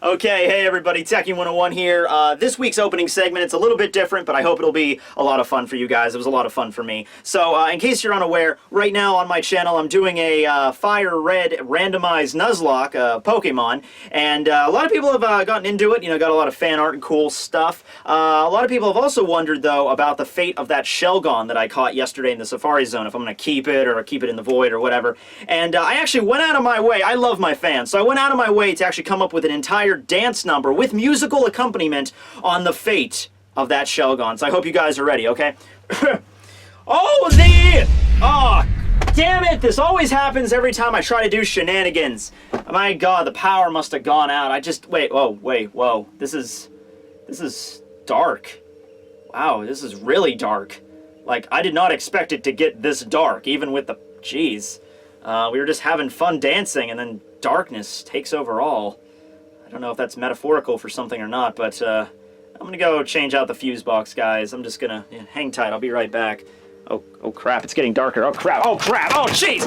Okay, hey everybody, Tekking101 here. This week's opening segment, it's a little bit different, but I hope it'll be a lot of fun for you guys. It was a lot of fun for me. So, in case you're unaware, right now on my channel, I'm doing a Fire Red randomized Nuzlocke Pokemon, and a lot of people have gotten into it, got a lot of fan art and cool stuff. A lot of people have also wondered, though, about the fate of that Shelgon that I caught yesterday in the Safari Zone, if I'm going to keep it or keep it in the void or whatever. And I actually went out of my way, I love my fans, so I went out of my way to actually come up with an entire dance number with musical accompaniment on the fate of that Shelgon. So I hope you guys are ready, okay? Oh, damn it! This always happens every time I try to do shenanigans. My god, the power must have gone out. Whoa. This is dark. Wow, this is really dark. Like, I did not expect it to get this dark, even with the... Jeez. We were just having fun dancing, and then darkness takes over all. I don't know if that's metaphorical for something or not, but I'm gonna go change out the fuse box, guys. I'm just gonna hang tight. I'll be right back. Oh crap! It's getting darker. Oh crap! Oh jeez!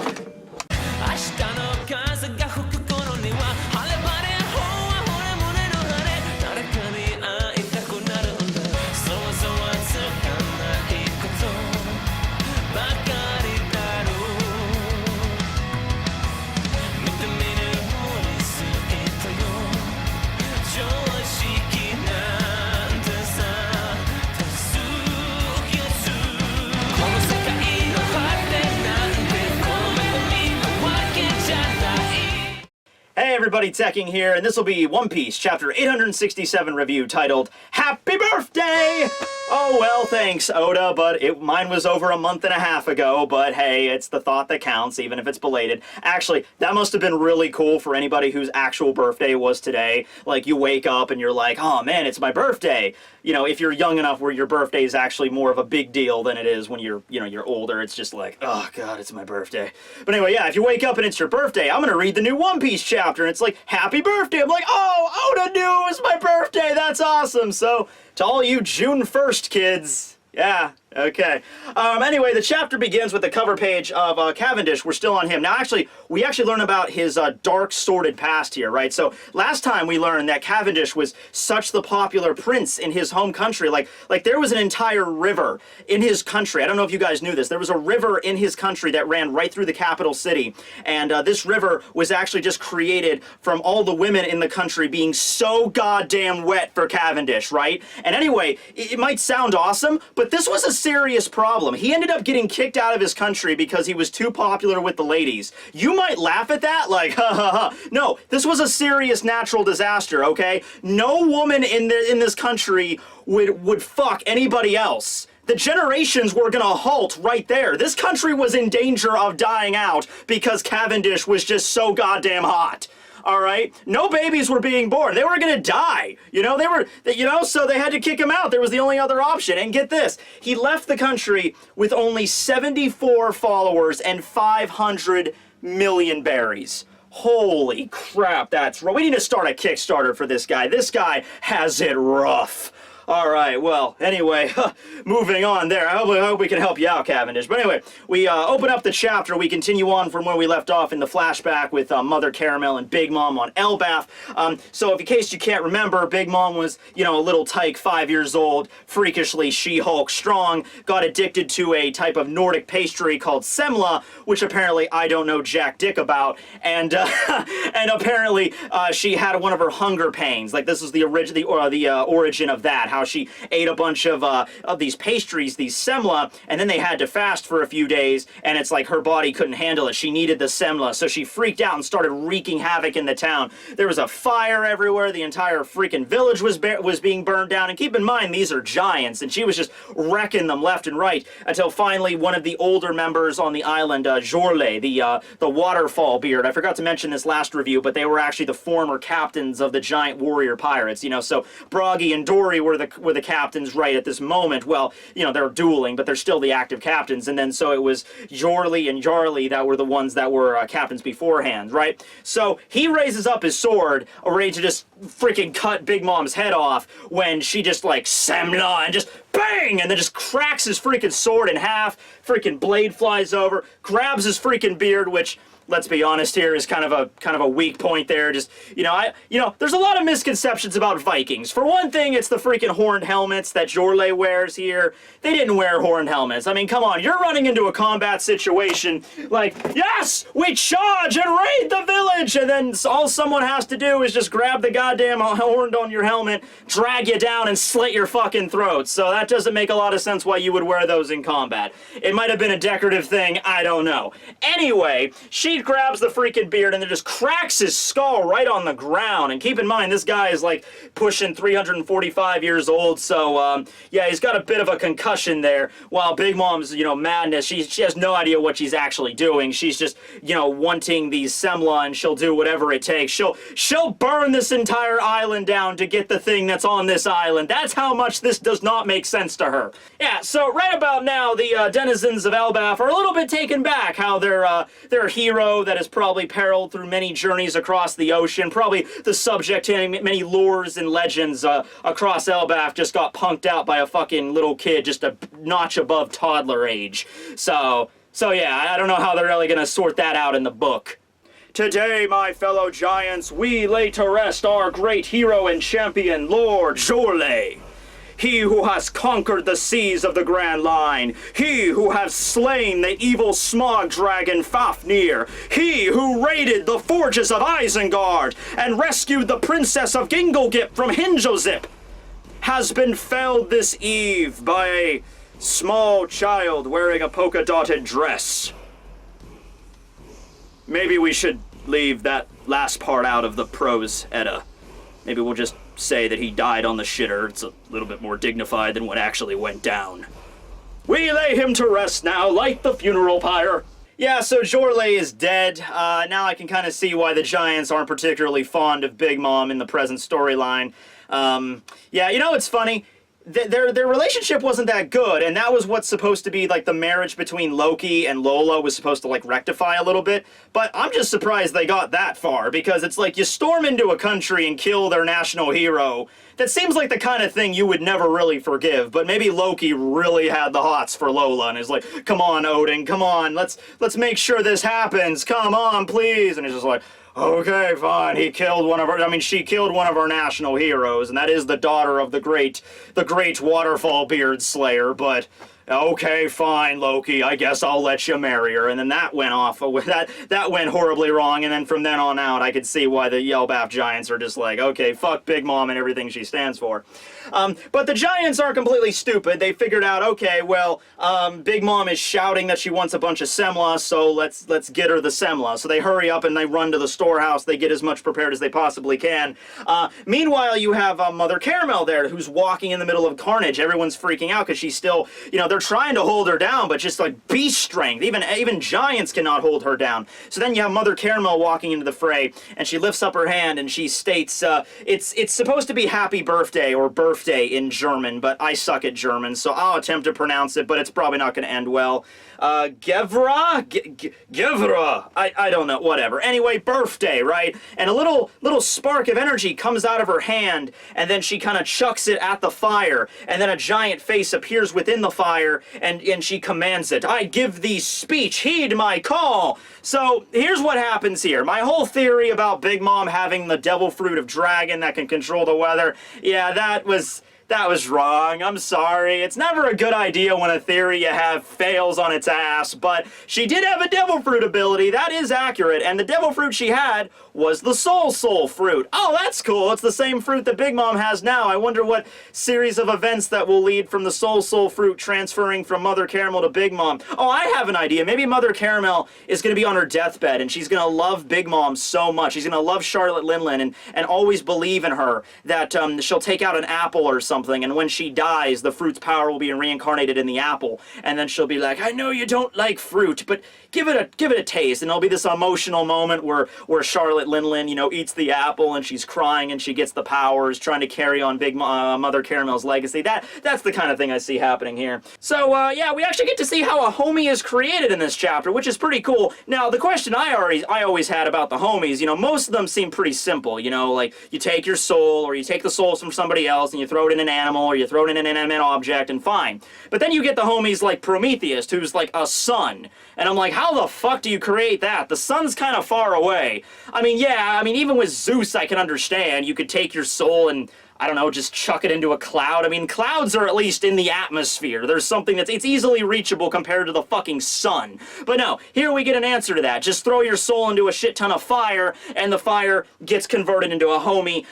Hey everybody, Tekking here, and this will be One Piece Chapter 867 review titled Happy Birthday! Oh well, thanks Oda, but mine was over a month and a half ago, but hey, it's the thought that counts, even if it's belated. Actually, that must have been really cool for anybody whose actual birthday was today. Like, you wake up and you're like, oh man, it's my birthday! If you're young enough where your birthday is actually more of a big deal than it is when you're older, it's just like, oh god, it's my birthday. But anyway, yeah, if you wake up and it's your birthday, I'm gonna read the new One Piece chapter, and it's like, happy birthday! I'm like, oh, Oda knew it was my birthday! That's awesome! So, to all you June 1st kids, yeah, okay. Anyway, the chapter begins with the cover page of Cavendish. We're still on him. Now, we actually learn about his dark, sordid past here, right? So, last time we learned that Cavendish was such the popular prince in his home country. Like there was an entire river in his country. I don't know if you guys knew this. There was a river in his country that ran right through the capital city. And this river was actually just created from all the women in the country being so goddamn wet for Cavendish, right? And anyway, it might sound awesome, but this was a serious problem. He ended up getting kicked out of his country because he was too popular with the ladies. You might laugh at that, like, ha ha ha. No, this was a serious natural disaster, okay? No woman in this country would fuck anybody else. The generations were gonna halt right there. This country was in danger of dying out because Cavendish was just so goddamn hot. Alright? No babies were being born. They were gonna die. So they had to kick him out. There was the only other option. And get this, he left the country with only 74 followers and 500 million berries. Holy crap, that's right. We need to start a Kickstarter for this guy. This guy has it rough. Alright, well, anyway, moving on there. I hope we can help you out, Cavendish. But anyway, we open up the chapter. We continue on from where we left off in the flashback with Mother Caramel and Big Mom on Elbaf. So in case you can't remember, Big Mom was, a little tyke, 5 years old, freakishly She-Hulk strong, got addicted to a type of Nordic pastry called semla, which apparently I don't know jack dick about, and apparently she had one of her hunger pains. Like, this is the origin of that. How she ate a bunch of these pastries, these semla, and then they had to fast for a few days, and it's like her body couldn't handle it. She needed the semla, so she freaked out and started wreaking havoc in the town. There was a fire everywhere. The entire freaking village was being burned down, and keep in mind, these are giants, and she was just wrecking them left and right, until finally one of the older members on the island, Jorle, the waterfall beard. I forgot to mention this last review, but they were actually the former captains of the giant warrior pirates, so Bragi and Dory were the captains right at this moment. Well, they're dueling, but they're still the active captains. And then so it was Jorle and Jarly that were the ones that were captains beforehand, right? So he raises up his sword, ready to just freaking cut Big Mom's head off, when she just like semla and just bang, and then just cracks his freaking sword in half. Freaking blade flies over, grabs his freaking beard, which let's be honest here, is kind of a weak point there. Just, there's a lot of misconceptions about Vikings. For one thing, it's the freaking horned helmets that Jorle wears here. They didn't wear horned helmets. I mean, come on, you're running into a combat situation like, yes, we charge and raid the village, and then all someone has to do is just grab the goddamn horn on your helmet, drag you down, and slit your fucking throat. So that doesn't make a lot of sense why you would wear those in combat. It might have been a decorative thing, I don't know. Anyway, she grabs the freaking beard and then just cracks his skull right on the ground. And keep in mind, this guy is like pushing 345 years old, so yeah, he's got a bit of a concussion there. While Big Mom's, madness, she has no idea what she's actually doing. She's just, wanting these semla, and she'll do whatever it takes. She'll burn this entire island down to get the thing that's on this island. That's how much this does not make sense to her. Yeah, so right about now, the denizens of Elbaf are a little bit taken back how their hero that has probably periled through many journeys across the ocean, probably the subject to many lures and legends across Elbaf, just got punked out by a fucking little kid just a notch above toddler age. So yeah, I don't know how they're really gonna sort that out in the book. Today, my fellow giants, we lay to rest our great hero and champion, Lord Jorle. He who has conquered the seas of the Grand Line. He who has slain the evil smog dragon Fafnir. He who raided the forges of Isengard and rescued the princess of Ginglegip from Hinjozip. Has been felled this eve by a small child wearing a polka-dotted dress. Maybe we should leave that last part out of the prose edda. Maybe we'll just say that he died on the shitter. It's a little bit more dignified than what actually went down. We lay him to rest now, light the funeral pyre. Yeah, so Jorle is dead. Now I can kind of see why the Giants aren't particularly fond of Big Mom in the present storyline. Yeah, it's funny. Their relationship wasn't that good, and that was what's supposed to be like the marriage between Loki and Lola was supposed to like rectify a little bit, but I'm just surprised they got that far, because it's like you storm into a country and kill their national hero. That seems like the kind of thing you would never really forgive, but maybe Loki really had the hots for Lola and is like, come on, Odin, come on, let's make sure this happens, come on, please, and he's just like, okay, fine. She killed one of our national heroes, and that is the daughter of the great waterfall beard slayer, but okay, fine, Loki, I guess I'll let you marry her. And then that went off, that went horribly wrong, and then from then on out, I could see why the Elbaf Giants are just like, okay, fuck Big Mom and everything she stands for. But the Giants aren't completely stupid. They figured out, okay, well, Big Mom is shouting that she wants a bunch of semla, so let's get her the semla. So they hurry up and they run to the storehouse. They get as much prepared as they possibly can. Meanwhile, you have Mother Caramel there, who's walking in the middle of carnage. Everyone's freaking out because she's still, they're trying to hold her down, but just like beast strength. Even giants cannot hold her down. So then you have Mother Caramel walking into the fray, and she lifts up her hand and she states, it's supposed to be happy birthday or birthday in German, but I suck at German, so I'll attempt to pronounce it, but it's probably not going to end well. Gevra? Gevra? I don't know, whatever. Anyway, birthday, right? And a little spark of energy comes out of her hand, and then she kind of chucks it at the fire, and then a giant face appears within the fire, and she commands it. I give thee speech, heed my call. So here's what happens here. My whole theory about Big Mom having the devil fruit of dragon that can control the weather, yeah, that was wrong. I'm sorry. It's never a good idea when a theory you have fails on its ass, but she did have a devil fruit ability. That is accurate, and the devil fruit she had was the soul fruit. Oh, that's cool. It's the same fruit that Big Mom has now. I wonder what series of events that will lead from the soul fruit transferring from Mother Caramel to Big Mom. Oh, I have an idea. Maybe Mother Caramel is going to be on her deathbed, and she's going to love Big Mom so much. She's going to love Charlotte Linlin and always believe in her that she'll take out an apple or something, and when she dies, the fruit's power will be reincarnated in the apple, and then she'll be like, I know you don't like fruit, but give it a taste, and there'll be this emotional moment where Charlotte Linlin, eats the apple, and she's crying, and she gets the powers, trying to carry on Big Mother Caramel's legacy. That's the kind of thing I see happening here. So, yeah, we actually get to see how a homie is created in this chapter, which is pretty cool. Now, the question I always had about the homies, most of them seem pretty simple, like, you take your soul, or you take the souls from somebody else, and you throw it in an animal or you throw it in an inanimate object and fine. But then you get the homies like Prometheus, who's like a sun. And I'm like, how the fuck do you create that? The sun's kind of far away. I mean, yeah, I mean, even with Zeus, I can understand. You could take your soul and, I don't know, just chuck it into a cloud. I mean, clouds are at least in the atmosphere. There's something it's easily reachable compared to the fucking sun. But no, here we get an answer to that. Just throw your soul into a shit ton of fire, and the fire gets converted into a homie.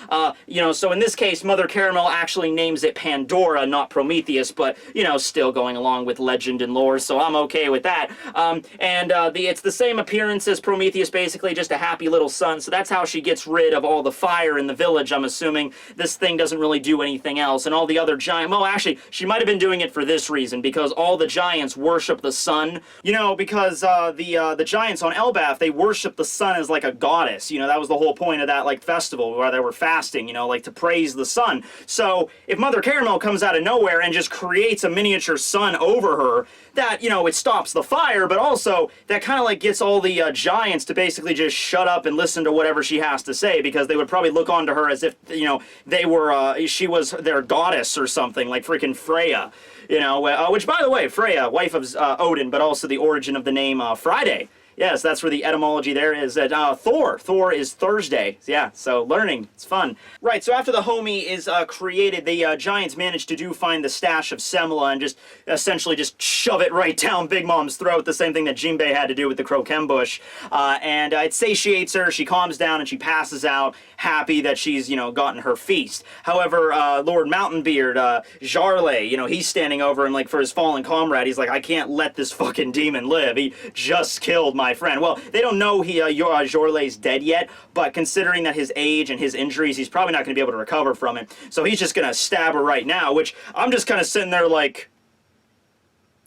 You know, so in this case, Mother Caramel actually names it Pandora, not Prometheus, but, you know, still going along with legend and lore, so I'm okay with that. It's the same appearance as Prometheus, basically, just a happy little sun, so that's how she gets rid of all the fire in the village, I'm assuming. This thing doesn't really do anything else, and all the other well, actually, she might have been doing it for this reason, because all the giants worship the sun. You know, because the giants on Elbaf, they worship the sun as like a goddess. You know, that was the whole point of that like festival where they were fasting, you know, like to praise the sun. So if Mother Caramel comes out of nowhere and just creates a miniature sun over her, that, you know, it stops the fire, but also that kind of like gets all the giants to basically just shut up and listen to whatever she has to say, because they would probably look onto her as if, you know, they were she was their goddess or something, like freaking Freya, you know, which, by the way, Freya, wife of Odin, but also the origin of the name Friday. Yes, that's where the etymology there is. Thor. Thor is Thursday. Yeah, so learning. It's fun. Right, so after the homie is created, the Giants managed to find the stash of Semla and just essentially just shove it right down Big Mom's throat, the same thing that Jinbei had to do with the Croquem bush. And it satiates her, she calms down, and she passes out, happy that she's, you know, gotten her feast. However, Lord Mountainbeard, Jarley, you know, he's standing over and, like, for his fallen comrade, he's like, I can't let this fucking demon live. He just killed my friend. Well, they don't know Jorlay's dead yet, but considering that his age and his injuries, he's probably not going to be able to recover from it. So he's just going to stab her right now, which I'm just kind of sitting there like,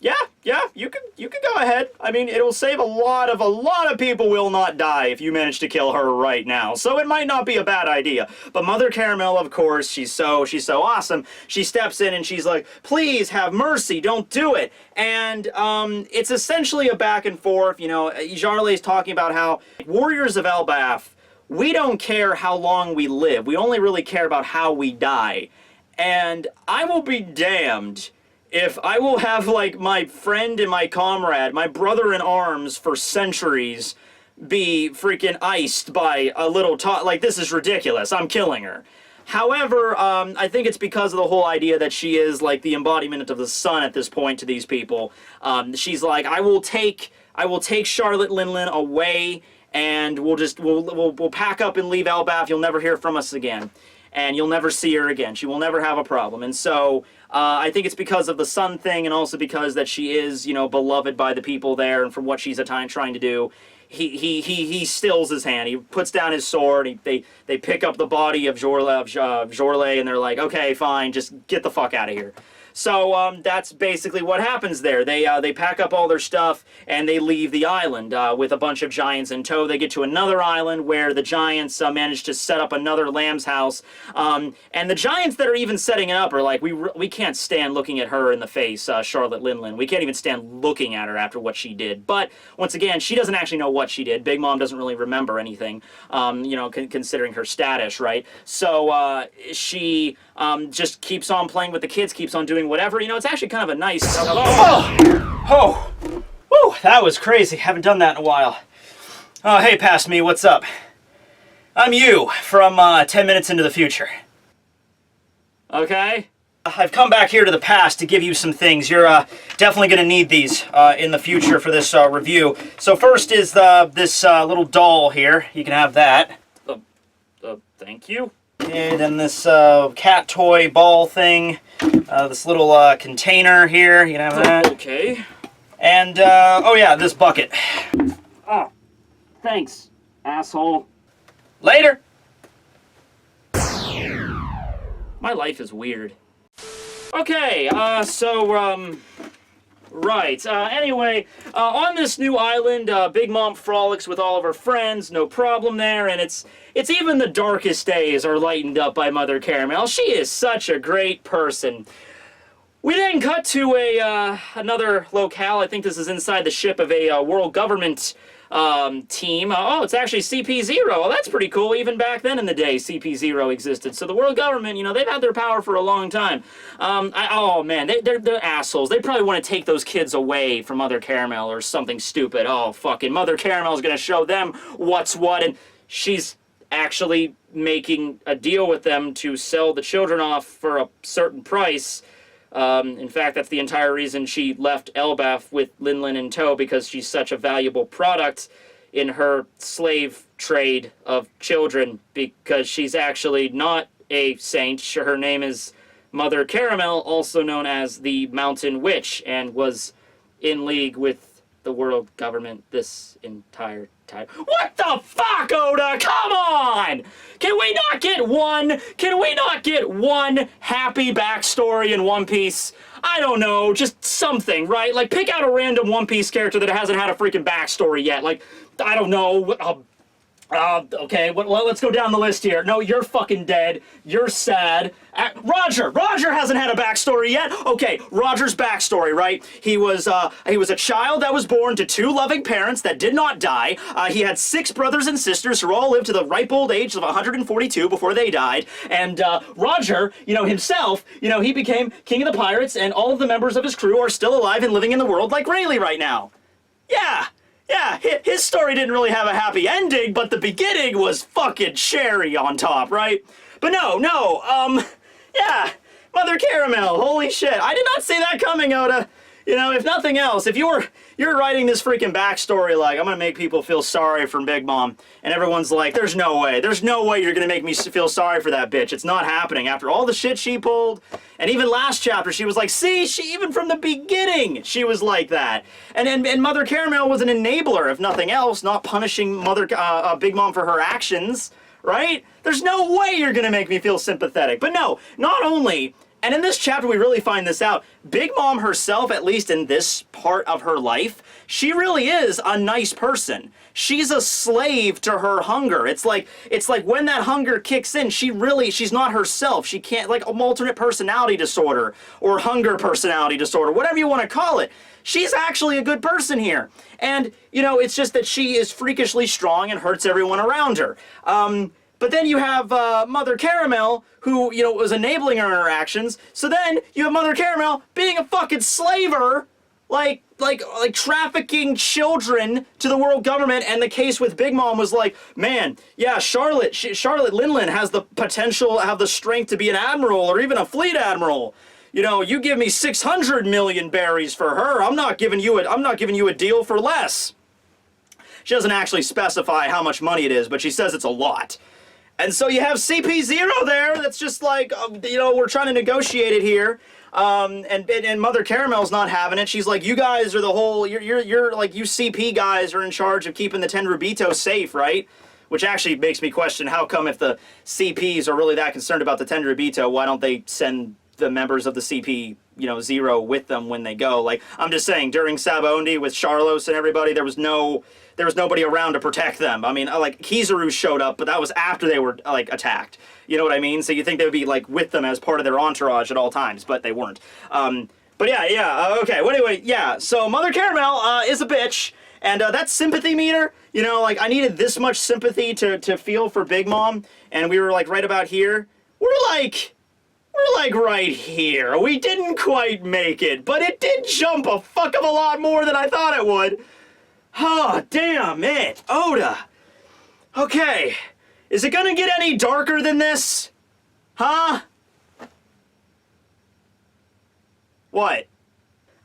yeah, you can go ahead. I mean, it'll save a lot of people will not die if you manage to kill her right now. So it might not be a bad idea. But Mother Caramel, of course, she's so awesome. She steps in and she's like, please have mercy, don't do it. And it's essentially a back and forth. You know, Jarley's talking about how warriors of Elbaf, we don't care how long we live. We only really care about how we die. And I will be damned if I will have, like, my friend and my comrade, my brother in arms for centuries, be freaking iced by a little like, this is ridiculous. I'm killing her. However, I think it's because of the whole idea that she is, like, the embodiment of the sun at this point to these people. She's like, I will take Charlotte Linlin away, and we'll pack up and leave Elbaf. You'll never hear from us again. And you'll never see her again. She will never have a problem. And so I think it's because of the sun thing, and also because that she is, you know, beloved by the people there, and from what she's trying to do. He stills his hand. He puts down his sword. They pick up the body of Jorley, and they're like, okay, fine, just get the fuck out of here. So that's basically what happens there. They pack up all their stuff and they leave the island with a bunch of giants in tow. They get to another island where the giants manage to set up another lamb's house. And the giants that are even setting it up are like, we can't stand looking at her in the face, Charlotte Linlin. We can't even stand looking at her after what she did. But once again, she doesn't actually know what she did. Big Mom doesn't really remember anything, you know, considering her status, right? So she just keeps on playing with the kids, keeps on doing whatever. You know, it's actually kind of a nice... Oh, whew, that was crazy. Haven't done that in a while. Oh, hey, past me, what's up? I'm you, from 10 minutes into the future. Okay? I've come back here to the past to give you some things. You're definitely going to need these in the future for this review. So first is this little doll here. You can have that. Thank you. And then this cat toy ball thing, this little container here, you can have that. Okay. And, oh yeah, this bucket. Oh, thanks, asshole. Later! My life is weird. Okay, right. Anyway, on this new island, Big Mom frolics with all of her friends, no problem there, and it's even the darkest days are lightened up by Mother Caramel. She is such a great person. We then cut to another locale. I think this is inside the ship of a world government team. Oh, it's actually CP0. Well, that's pretty cool. Even back then in the day, CP0 existed. So the world government, you know, they've had their power for a long time. Oh, man, they're assholes. They probably want to take those kids away from Mother Caramel or something stupid. Oh, fucking Mother Caramel's going to show them what's what, and she's actually making a deal with them to sell the children off for a certain price. In fact, that's the entire reason she left Elbaf with Linlin in tow, because she's such a valuable product in her slave trade of children, because she's actually not a saint. Her name is Mother Caramel, also known as the Mountain Witch, and was in league with the world government this entire time. What the fuck, Oda? Come on! Can we not get one happy backstory in One Piece? I don't know, just something, right? Like, pick out a random One Piece character that hasn't had a freaking backstory yet. Like, I don't know, okay, well, let's go down the list here. No, you're fucking dead. You're sad. Roger hasn't had a backstory yet. Okay, Roger's backstory, right? He was a child that was born to 2 loving parents that did not die. He had 6 brothers and sisters who all lived to the ripe old age of 142 before they died. And Roger, you know, himself, you know, he became king of the pirates, and all of the members of his crew are still alive and living in the world like Rayleigh right now. Yeah, his story didn't really have a happy ending, but the beginning was fucking cherry on top, right? But yeah, Mother Caramel, holy shit. I did not see that coming, Oda. You know, if nothing else, if you're writing this freaking backstory like, I'm gonna make people feel sorry for Big Mom, and everyone's like, there's no way you're gonna make me feel sorry for that bitch. It's not happening. After all the shit she pulled, and even last chapter, she was like, see, even from the beginning, she was like that. And Mother Caramel was an enabler, if nothing else, not punishing Big Mom for her actions, right? There's no way you're gonna make me feel sympathetic. But no, not only. And in this chapter, we really find this out. Big Mom herself, at least in this part of her life, she really is a nice person. She's a slave to her hunger. It's like when that hunger kicks in, she's not herself. She can't, like, an alternate personality disorder or hunger personality disorder, whatever you want to call it. She's actually a good person here. And, you know, it's just that she is freakishly strong and hurts everyone around her. But then you have Mother Caramel, who, you know, was enabling her interactions. So then you have Mother Caramel being a fucking slaver, like trafficking children to the world government. And the case with Big Mom was like, man, yeah, Charlotte Linlin has the potential, have the strength to be an admiral or even a fleet admiral. You know, you give me 600 million berries for her. I'm not giving you a deal for less. She doesn't actually specify how much money it is, but she says it's a lot. And so you have CP0 there that's just like, you know, we're trying to negotiate it here. And Mother Caramel's not having it. She's like, you guys are the whole, you're like, you CP guys are in charge of keeping the Tenryubito safe, right? Which actually makes me question, how come if the CPs are really that concerned about the Tenryubito, why don't they send the members of the CP, you know, 0 with them when they go? Like, I'm just saying, during Sabaody with Charlos and everybody, there was nobody around to protect them. I mean, like, Kizaru showed up, but that was after they were, like, attacked. You know what I mean? So you think they would be, like, with them as part of their entourage at all times, but they weren't. But yeah, okay. Well, anyway, yeah, so Mother Caramel is a bitch, and that sympathy meter, you know, like, I needed this much sympathy to feel for Big Mom, and we were, like, right about here. We're like right here. We didn't quite make it, but it did jump a fuck of a lot more than I thought it would. Oh, damn it. Oda. Okay. Is it gonna get any darker than this? Huh? What?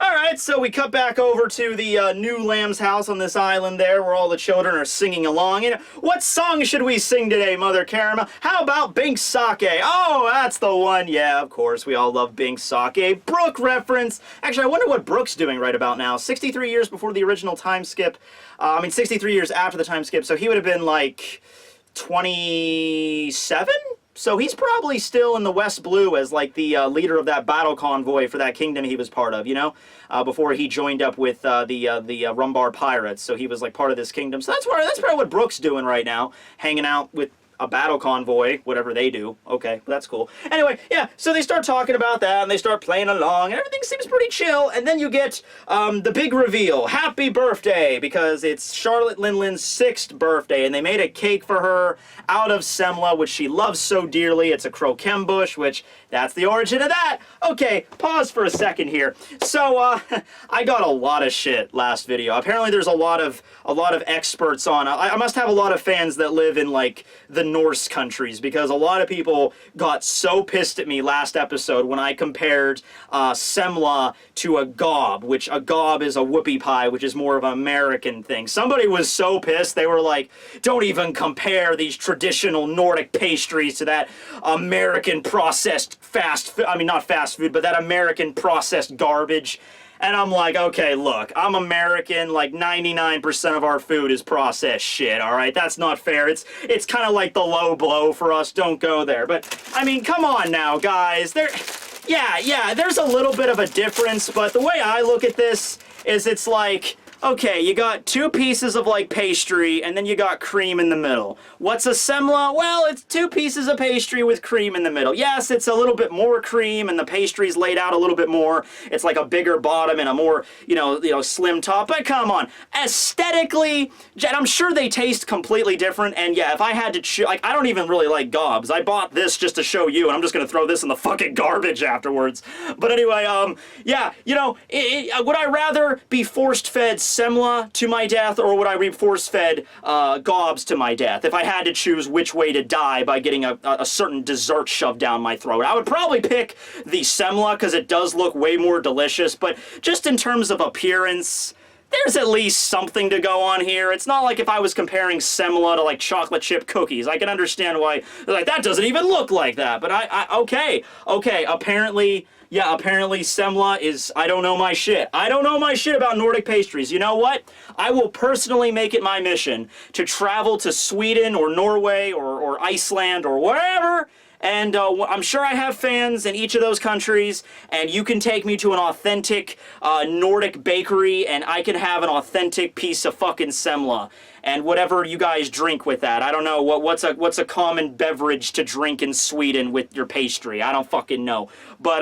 Alright, so we cut back over to the new lamb's house on this island there, where all the children are singing along. You know, what song should we sing today, Mother Caramel? How about Bink's Sake? Oh, that's the one. Yeah, of course, we all love Bink's Sake. Brook reference. Actually, I wonder what Brook's doing right about now. 63 years before the original time skip. 63 years after the time skip, so he would have been, like, 27? So he's probably still in the West Blue as, like, the leader of that battle convoy for that kingdom he was part of, you know? Before he joined up with the Rumbar Pirates. So he was, like, part of this kingdom. So that's probably what Brook's doing right now, hanging out with a battle convoy, whatever they do. Okay, that's cool. Anyway, yeah, so they start talking about that, and they start playing along, and everything seems pretty chill, and then you get the big reveal. Happy birthday, because it's Charlotte Linlin's 6th birthday, and they made a cake for her out of semla, which she loves so dearly. It's a croquembouche, which that's the origin of that. Okay, pause for a second here. So, I got a lot of shit last video. Apparently there's a lot of experts on it. I must have a lot of fans that live in, like, the Norse countries, because a lot of people got so pissed at me last episode when I compared semla to a gob, which a gob is a whoopie pie, which is more of an American thing. Somebody was so pissed, they were like, don't even compare these traditional Nordic pastries to that American processed not fast food, but that American processed garbage. And I'm like, okay, look, I'm American, like 99% of our food is processed shit, all right? That's not fair. It's kind of like the low blow for us. Don't go there. But, I mean, come on now, guys. Yeah, there's a little bit of a difference, but the way I look at this is it's like, okay, you got 2 pieces of, like, pastry, and then you got cream in the middle. What's a semla? Well, it's 2 pieces of pastry with cream in the middle. Yes, it's a little bit more cream, and the pastry's laid out a little bit more. It's like a bigger bottom and a more, you know, slim top. But come on, aesthetically, and I'm sure they taste completely different. And yeah, if I had to choose, like, I don't even really like gobs. I bought this just to show you, and I'm just gonna throw this in the fucking garbage afterwards. But anyway, yeah, you know, would I rather be force-fed semla to my death, or would I be force-fed gobs to my death if I had to choose which way to die by getting a certain dessert shoved down my throat? I would probably pick the semla because it does look way more delicious, but just in terms of appearance, there's at least something to go on here. It's not like if I was comparing semla to, like, chocolate chip cookies. I can understand why, like, that doesn't even look like that, but okay, apparently semla is, I don't know my shit. I don't know my shit about Nordic pastries. You know what? I will personally make it my mission to travel to Sweden or Norway or Iceland or wherever, and I'm sure I have fans in each of those countries, and you can take me to an authentic Nordic bakery, and I can have an authentic piece of fucking semla. And whatever you guys drink with that. I don't know, what's a common beverage to drink in Sweden with your pastry? I don't fucking know. But,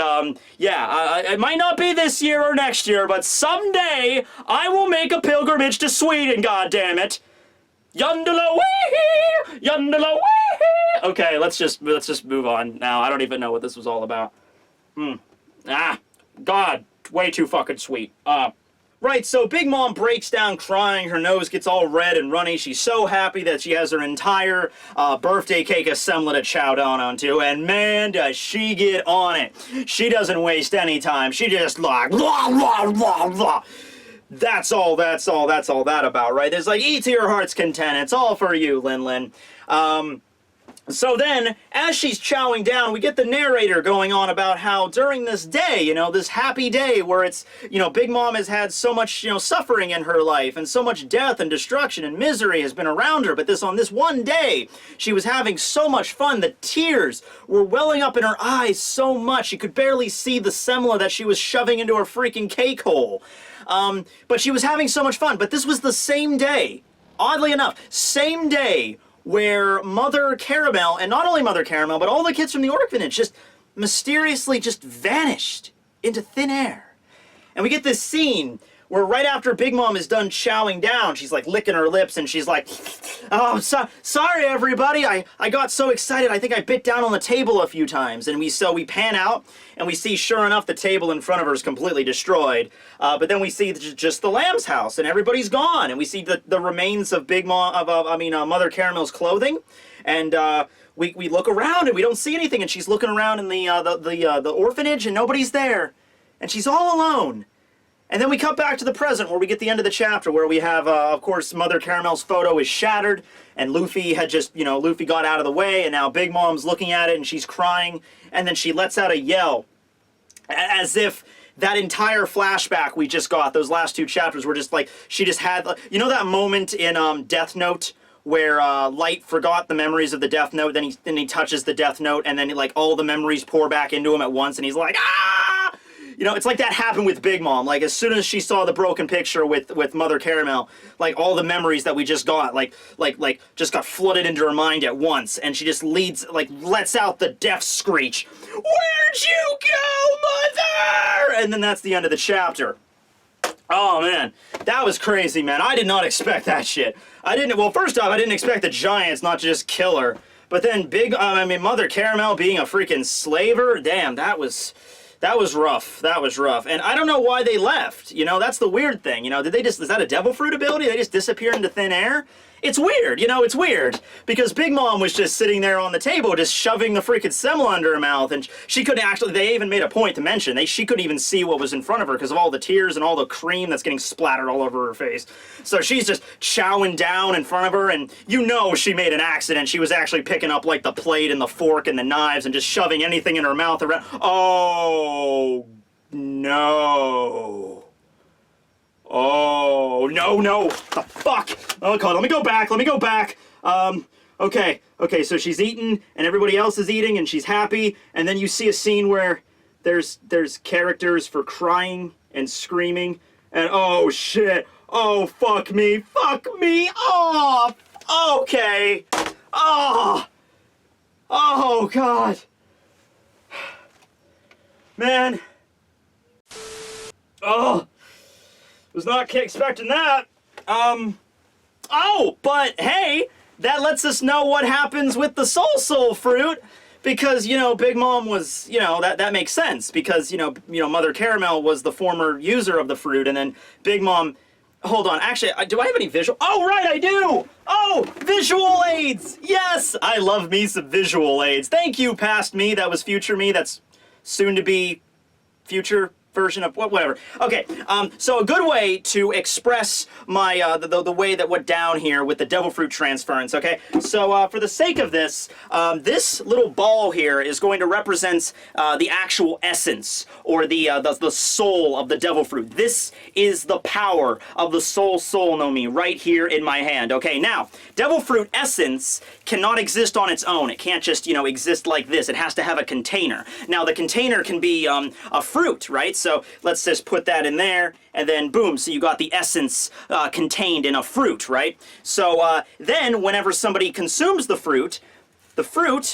yeah, it might not be this year or next year, but someday I will make a pilgrimage to Sweden, goddammit. Yandala wee! Yandala wee! Okay, let's just move on now. I don't even know what this was all about. God, way too fucking sweet. Right, so Big Mom breaks down crying, her nose gets all red and runny, she's so happy that she has her entire birthday cake of semla to chow down onto, and man, does she get on it. She doesn't waste any time, she just like, blah, blah, blah, blah. That's all that about, right? There's like, eat to your heart's content, it's all for you, Lin. So then, as she's chowing down, we get the narrator going on about how during this day, you know, this happy day where it's, you know, Big Mom has had so much, you know, suffering in her life and so much death and destruction and misery has been around her, but on this one day, she was having so much fun that tears were welling up in her eyes so much she could barely see the semla that she was shoving into her freaking cake hole. But she was having so much fun, but this was the same day, oddly enough, same day where Mother Caramel, and not only Mother Caramel, but all the kids from the orphanage just mysteriously just vanished into thin air. And we get this scene where right after Big Mom is done chowing down, she's like licking her lips and she's like, oh, sorry everybody, I got so excited, I think I bit down on the table a few times. And we pan out and we see, sure enough, the table in front of her is completely destroyed. But then we see just the lamb's house and everybody's gone. And we see the remains of Mother Caramel's clothing. And we look around and we don't see anything. And she's looking around in the orphanage and nobody's there. And she's all alone. And then we cut back to the present where we get the end of the chapter where we have, of course, Mother Caramel's photo is shattered and Luffy had just, you know, Luffy got out of the way and now Big Mom's looking at it and she's crying and then she lets out a yell as if that entire flashback we just got, those last 2 chapters were just like, she just had, you know that moment in Death Note where Light forgot the memories of the Death Note, then he touches the Death Note and then like all the memories pour back into him at once and he's like, ah! You know, it's like that happened with Big Mom. Like, as soon as she saw the broken picture with Mother Caramel, like, all the memories that we just got, like, just got flooded into her mind at once, and she just lets out the death screech. Where'd you go, Mother? And then that's the end of the chapter. Oh, man. That was crazy, man. I did not expect that shit. Well, first off, I didn't expect the Giants not to just kill her. But then Mother Caramel being a freaking slaver, damn, that was rough. That was rough. And I don't know why they left. You know, that's the weird thing. You know, is that a devil fruit ability? They just disappear into thin air? It's weird, you know, it's weird. Because Big Mom was just sitting there on the table, just shoving the freaking semla under her mouth, and she couldn't actually, they even made a point to mention, she couldn't even see what was in front of her because of all the tears and all the cream that's getting splattered all over her face. So she's just chowing down in front of her, and you know she made an accident. She was actually picking up, like, the plate and the fork and the knives and just shoving anything in her mouth around. Oh, no. Oh, no, the fuck? Oh, God, let me go back. Okay, so she's eating, and everybody else is eating, and she's happy, and then you see a scene where there's characters for crying and screaming, and oh, shit, oh, fuck me, oh, okay, oh, God, man, oh, was not expecting that. Oh, but hey, that lets us know what happens with the soul fruit, because, you know, Big Mom was, you know, that makes sense, because, you know, Mother Caramel was the former user of the fruit, and then Big Mom, hold on, actually, do I have any visual? Oh, right, I do! Oh, visual aids! Yes, I love me some visual aids. Thank you, past me, that was future me, that's soon to be future version of whatever. Okay, so a good way to express my the way that went down here with the devil fruit transference. Okay, so for the sake of this, this little ball here is going to represent the actual essence, or the soul of the devil fruit. This is the power of the soul no mi right here in my hand. Okay, now devil fruit essence cannot exist on its own. It can't just, you know, exist like this. It has to have a container. Now the container can be a fruit, right? So let's just put that in there, and then boom, so you got the essence contained in a fruit, right? So then whenever somebody consumes the fruit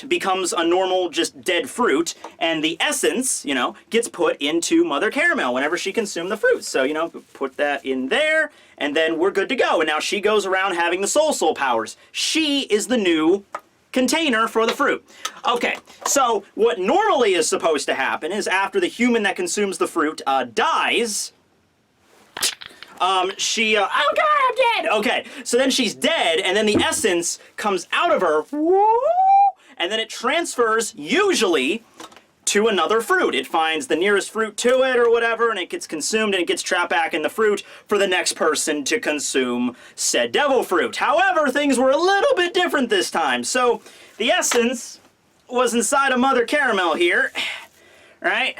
becomes a normal, just dead fruit, and the essence, you know, gets put into Mother Caramel whenever she consumed the fruit. So, you know, put that in there, and then we're good to go. And now she goes around having the soul powers. She is the new container for the fruit. Okay, so what normally is supposed to happen is after the human that consumes the fruit dies, oh God, I'm dead! Okay, so then she's dead, and then the essence comes out of her, and then it transfers, usually, to another fruit. It finds the nearest fruit to it or whatever, and it gets consumed, and it gets trapped back in the fruit for the next person to consume said devil fruit. However, things were a little bit different this time. So the essence was inside of Mother Caramel here, right?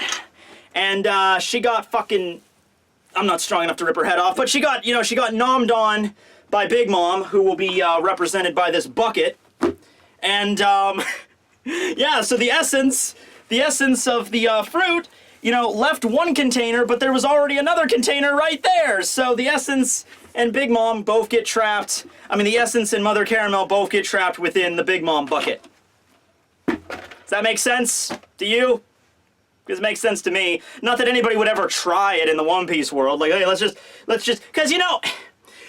And she got fucking, I'm not strong enough to rip her head off, but she got, you know, she got nommed on by Big Mom, who will be represented by this bucket. And yeah, so the essence of the fruit, you know, left one container, but there was already another container right there. So the essence and Big Mom both get trapped. I mean, the essence and Mother Caramel both get trapped within the Big Mom bucket. Does that make sense to you? Because it makes sense to me. Not that anybody would ever try it in the One Piece world. Like, hey, let's just, because, you know,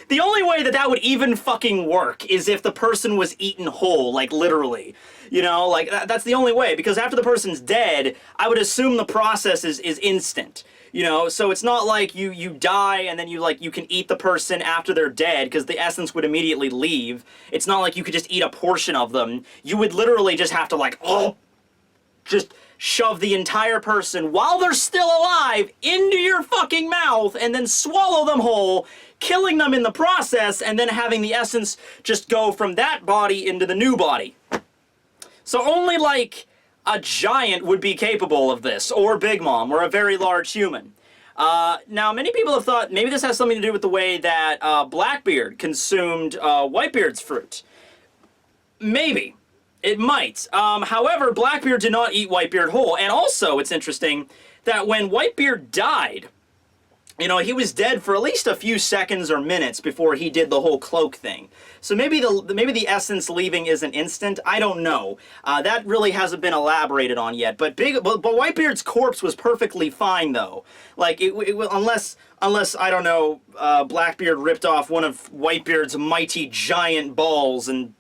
the only way that would even fucking work is if the person was eaten whole, like, literally. You know, like, that's the only way, because after the person's dead, I would assume the process is instant. You know, so it's not like you die and then you can eat the person after they're dead, because the essence would immediately leave. It's not like you could just eat a portion of them. You would literally just have to, like, just shove the entire person while they're still alive into your fucking mouth and then swallow them whole, killing them in the process, and then having the essence just go from that body into the new body. So only, like, a giant would be capable of this, or Big Mom, or a very large human. Now, many people have thought maybe this has something to do with the way that Blackbeard consumed Whitebeard's fruit. Maybe. It might. However, Blackbeard did not eat Whitebeard whole. And also, it's interesting that when Whitebeard died, you know, he was dead for at least a few seconds or minutes before he did the whole cloak thing. So maybe the essence leaving isn't instant. I don't know. That really hasn't been elaborated on yet. But Whitebeard's corpse was perfectly fine though. Like unless I don't know, Blackbeard ripped off one of Whitebeard's mighty giant balls and.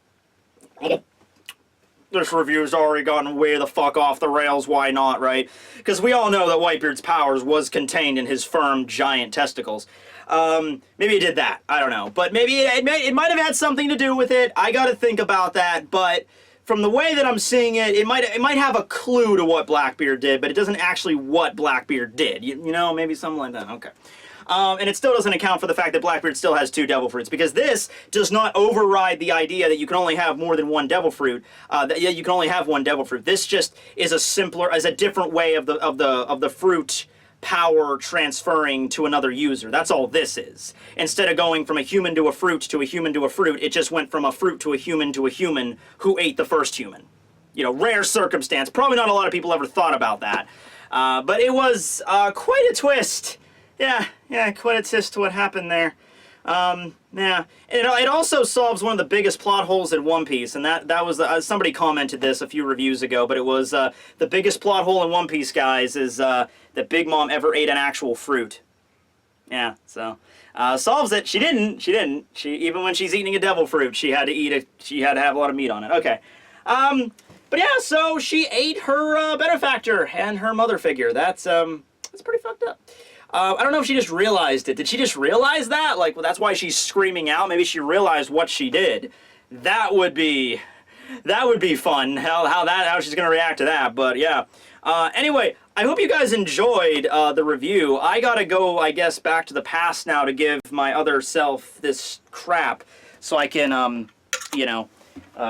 This review's already gotten way the fuck off the rails, why not, right? Because we all know that Whitebeard's powers was contained in his firm, giant testicles. Maybe he did that, I don't know. But maybe it might have had something to do with it. I gotta think about that, but from the way that I'm seeing it, it might have a clue to what Blackbeard did, but it doesn't actually what Blackbeard did. You know, maybe something like that, okay. And it still doesn't account for the fact that Blackbeard still has 2 devil fruits, because this does not override the idea that you can only have more than 1 devil fruit. Yeah, you can only have 1 devil fruit. This just is a different way of the fruit power transferring to another user. That's all this is. Instead of going from a human to a fruit to a human to a fruit, it just went from a fruit to a human who ate the first human. You know, rare circumstance. Probably not a lot of people ever thought about that. But it was quite a twist. Yeah, quite a twist to what happened there. Yeah, it also solves one of the biggest plot holes in One Piece, and that was somebody commented this a few reviews ago, but it was the biggest plot hole in One Piece, guys, is that Big Mom ever ate an actual fruit. Yeah, so solves it. She didn't. She even when she's eating a devil fruit, she had to have a lot of meat on it. Okay. But yeah, so she ate her benefactor and her mother figure. That's pretty fucked up. I don't know if she just realized it. Did she just realize that? Like, well, that's why she's screaming out. Maybe she realized what she did. That would be fun. How she's gonna react to that. But yeah. Anyway, I hope you guys enjoyed the review. I gotta go, I guess, back to the past now to give my other self this crap, so I can, you know,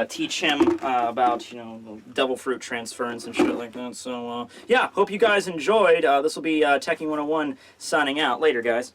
teach him about, you know, devil fruit transference and shit like that. So, yeah, hope you guys enjoyed. This will be Tekking101 signing out. Later, guys.